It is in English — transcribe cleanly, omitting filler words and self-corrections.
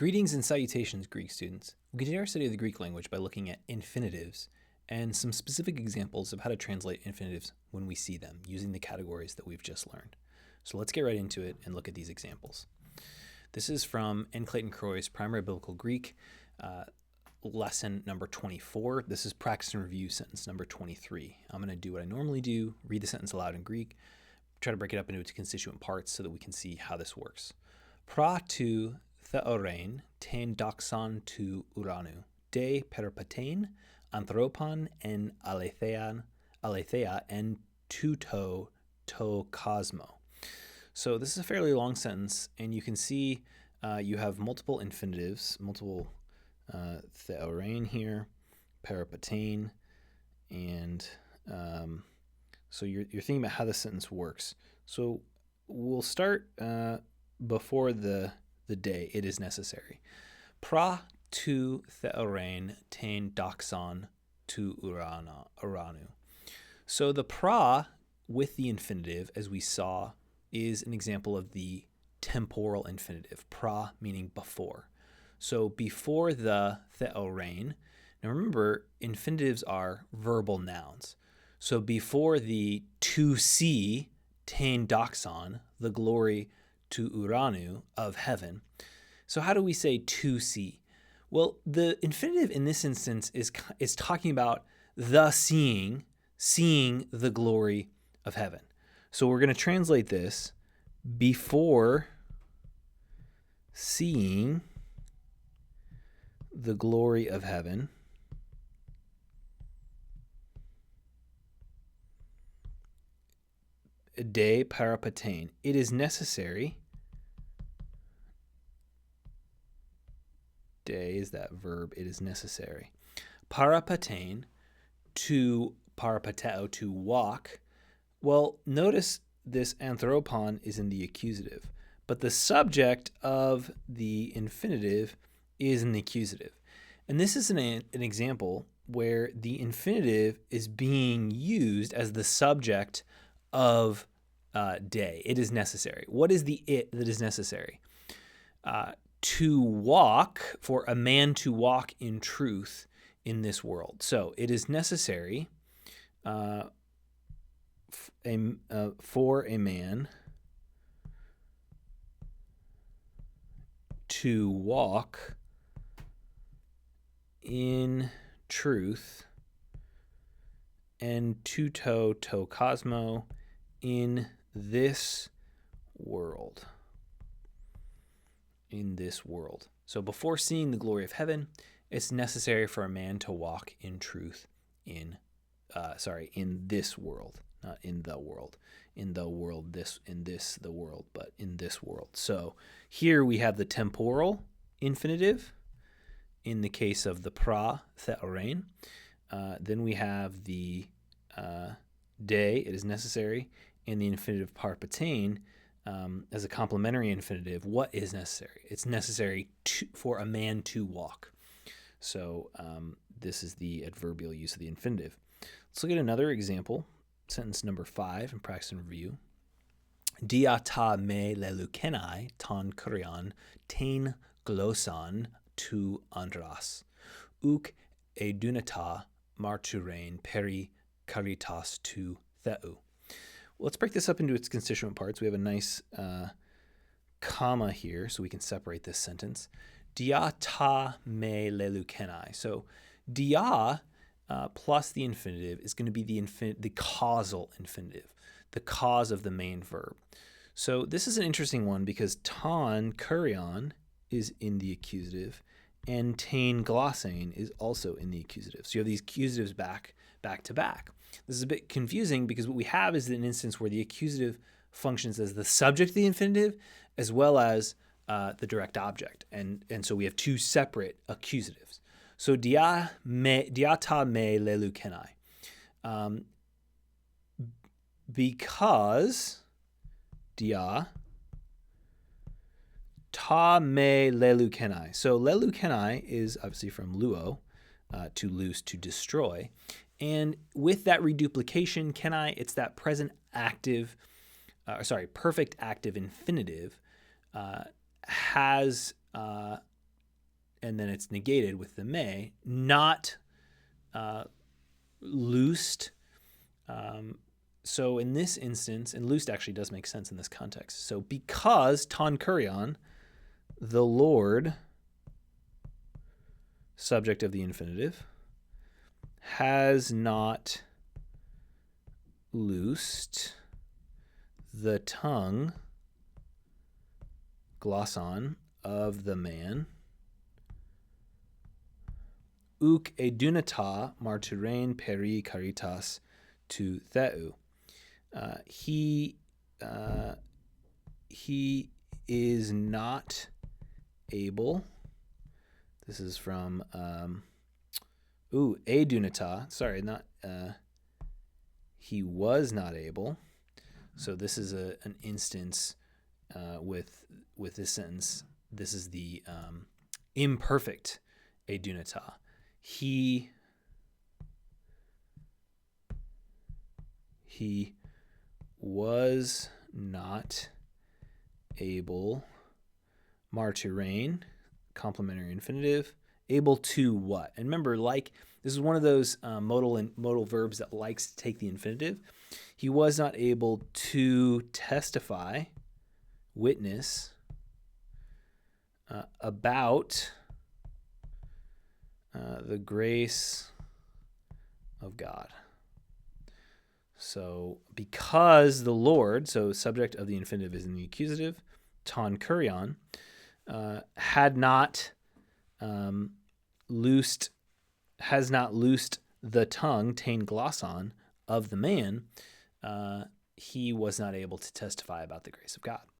Greetings and salutations, Greek students. We continue our study of the Greek language by looking at infinitives and some specific examples of how to translate infinitives when we see them using the categories that we've just learned. So let's get right into it and look at these examples. This is from N. Clayton Croy's Primary Biblical Greek, lesson number 24. This is practice and review sentence number 23. I'm going to do what I normally do, read the sentence aloud in Greek, try to break it up into its constituent parts so that we can see how this works. Pra tu theorein ten doxon tu uranu, de peripatein, anthropon en aletheia en tuto to cosmo. So this is a fairly long sentence, and you can see you have multiple infinitives, multiple theorein here, peripatein, and so you're thinking about how the sentence works. So we'll start before the day, it is necessary. Pra tu theorein ten doxon tu uranu. So the pra with the infinitive, as we saw, is an example of the temporal infinitive. Pra meaning before. So before the theorein, now remember, infinitives are verbal nouns. So before the to see ten doxon, the glory to uranu, of heaven. So how do we say to see? Well, the infinitive in this instance is talking about the seeing the glory of heaven. So we're going to translate this before seeing the glory of heaven. De peripatein. It is necessary. De is that verb. It is necessary. Peripatein, to peripateo, to walk. Well, notice this anthropon is in the accusative, but the subject of the infinitive is in the accusative. And this is an example where the infinitive is being used as the subject of day. It is necessary. What is the it that is necessary? To walk, for a man to walk in truth in this world. So it is necessary for a man to walk in truth and to cosmo in this world. In this world. So before seeing the glory of heaven, it's necessary for a man to walk in truth in this world, not in the world. In the world, the world, but in this world. So here we have the temporal infinitive in the case of the pra theorein. Then we have the de, it is necessary, and the infinitive peripatein as a complementary infinitive. What is necessary? It's necessary for a man to walk. So this is the adverbial use of the infinitive. Let's look at another example. Sentence number 5 in practice and review. Dia ta me lelukenai ton kurion ten glosson tu andras. Uk edunata marturein peri caritas tu theu. Let's break this up into its constituent parts. We have a nice comma here, so we can separate this sentence. Dia ta me lelukenai. So dia plus the infinitive is going to be the causal infinitive, the cause of the main verb. So this is an interesting one because ton kurion is in the accusative, and tain glossain is also in the accusative. So you have these accusatives back to back. This is a bit confusing because what we have is an instance where the accusative functions as the subject of the infinitive as well as the direct object. And so we have two separate accusatives. So dia ta me lelukenai. Because dia ta me lelukenai. So lelukenai is obviously from luo, to loose, to destroy. And with that reduplication, kenai, it's that present active, perfect active infinitive has and then it's negated with the may, not loosed. So in this instance, and loosed actually does make sense in this context. So because ton kurion, the Lord, subject of the infinitive, has not loosed the tongue, glosson, of the man, uk edunata marturein peri caritas to theu. He is not able. This is from edunata. Sorry, not. He was not able. So this is an instance with this sentence. This is the imperfect edunata. He was not able, marturein, complementary infinitive, able to what? And remember, like, this is one of those modal verbs that likes to take the infinitive. He was not able to testify, witness, about the grace of God. So because the Lord, so subject of the infinitive is in the accusative, ton kurion, has not loosed the tongue, tain glosson, of the man, he was not able to testify about the grace of God.